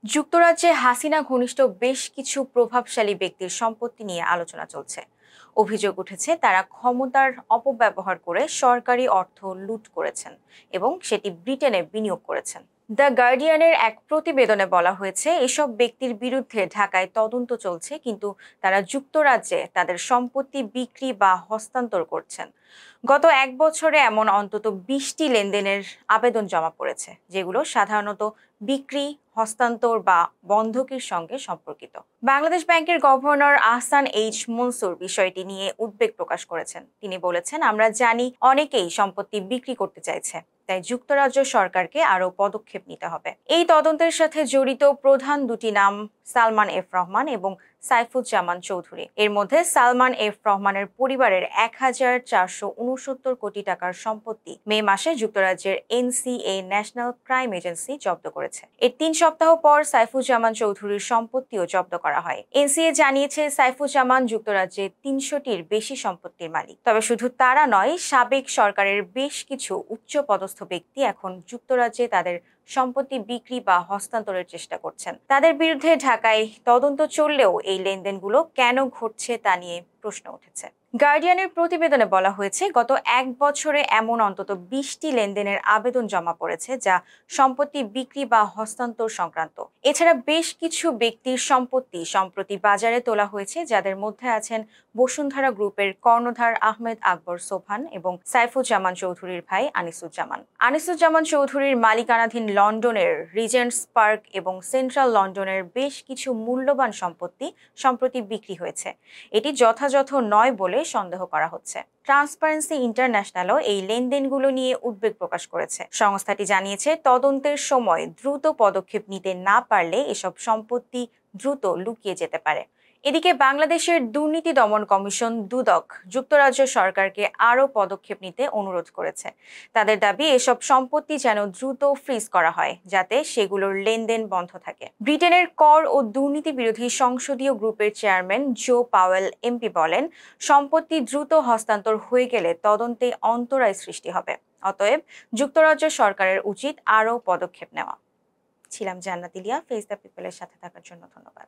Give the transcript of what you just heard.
যুক্তরাজ্যে হাসিনা ঘনিষ্ঠ বেশ কিছু প্রভাবশালী ব্যক্তির সম্পত্তি নিয়ে আলোচনা চলছে। অভিযোগ উঠেছে তারা ক্ষমতার অপব্যবহার করে সরকারি অর্থ লুট করেছেন এবং সেটি ব্রিটেনে বিনিয়োগ করেছেন। দ্য গার্ডিয়ানের এক প্রতিবেদনে বলা হয়েছে এসব ব্যক্তির বিরুদ্ধে ঢাকায় তদন্ত চলছে, কিন্তু তারা যুক্তরাজ্যে তাদের সম্পত্তি বিক্রি বা হস্তান্তর করছেন। গত এক বছরে এমন অন্তত 20টি লেনদেনের আবেদন জমা পড়েছে, যেগুলো সাধারণত বিক্রি, হস্তান্তর বা বন্ধকির সঙ্গে সম্পর্কিত। বাংলাদেশ ব্যাংকের গভর্নর আহসান এইচ মনসুর বিষয়টি নিয়ে উদ্বেগ প্রকাশ করেছেন। তিনি বলেছেন, আমরা জানি অনেকেই সম্পত্তি বিক্রি করতে চাইছে, তাই যুক্তরাজ্য সরকারকে আরও পদক্ষেপ নিতে হবে। এই তদন্তের সাথে জড়িত প্রধান দুটি নাম সালমান এফ রহমান এবং সাইফুজ্জামান চৌধুরী। এর মধ্যে সালমান এফ রহমানের পরিবারের 1469 কোটি টাকার সম্পত্তি মে মাসে যুক্তরাজ্যের এনসিএ ন্যাশনাল ক্রাইম এজেন্সি জব্দ করেছে। এর 3 সপ্তাহ পর সাইফুজ্জামান চৌধুরীর সম্পত্তিও জব্দ করা হয়। এনসিএ জানিয়েছে সাইফুজ্জামান যুক্তরাজ্যে 300টির বেশি সম্পত্তির মালিক। তবে শুধু তারা নয়, সাবেক সরকারের বেশ কিছু উচ্চ পদস্থ ব্যক্তি এখন যুক্তরাজ্যে তাদের সম্পত্তি বিক্রি বা হস্তান্তরের চেষ্টা করছেন। তাদের বিরুদ্ধে ঢাকায় তদন্ত চললেও এই লেনদেনগুলো কেন ঘটছে তা নিয়ে প্রশ্ন উঠেছে। গার্ডিয়ানের প্রতিবেদনে বলা হয়েছে গত এক বছরে এমন অন্তত 20টি লেনদেনের আবেদন জমা পড়েছে, যা সম্পত্তি বিক্রি বা হস্তান্তর সংক্রান্ত। এছাড়া বেশ কিছু ব্যক্তির সম্পত্তি সম্প্রতি বাজারে তোলা হয়েছে, যাদের মধ্যে আছেন বসুন্ধরা গ্রুপের কর্ণধার আহমেদ আকবর সোবহান এবং সাইফুজ্জামান চৌধুরীর ভাই আনিসুজ্জামান। আনিসুজ্জামান চৌধুরীর মালিকানাধীন লন্ডনের রিজেন্টস পার্ক এবং সেন্ট্রাল লন্ডনের বেশ কিছু মূল্যবান সম্পত্তি সম্প্রতি বিক্রি হয়েছে। এটি যথাযথ নয় বলে সন্দেহ করা হচ্ছে। ট্রান্সপারেন্সি ইন্টারন্যাশনালও এই লেনদেনগুলো নিয়ে উদ্বেগ প্রকাশ করেছে। সংস্থাটি জানিয়েছে, তদন্তের সময় দ্রুত পদক্ষেপ নিতে না পারলে এসব সম্পত্তি দ্রুত লুকিয়ে যেতে পারে। এদিকে বাংলাদেশের দুর্নীতি দমন কমিশন দুদক যুক্তরাজ্য সরকারকে আরও পদক্ষেপ নিতে অনুরোধ করেছে। তাদের দাবি, এসব সম্পত্তি যেন দ্রুত ফ্রিজ করা হয়, যাতে সেগুলোর লেনদেন বন্ধ থাকে। ব্রিটেনের কর ও দুর্নীতি বিরোধী সংসদীয় গ্রুপের চেয়ারম্যান জো পাওয়েল এমপি বলেন, সম্পত্তি দ্রুত হস্তান্তর হয়ে গেলে তদন্তে অন্তরায় সৃষ্টি হবে। অতএব যুক্তরাজ্য সরকারের উচিত আরও পদক্ষেপ নেওয়া। ছিলাম জান্নাত ইলিয়া। ফেস দ্য পিপলের সাথে থাকার জন্য ধন্যবাদ।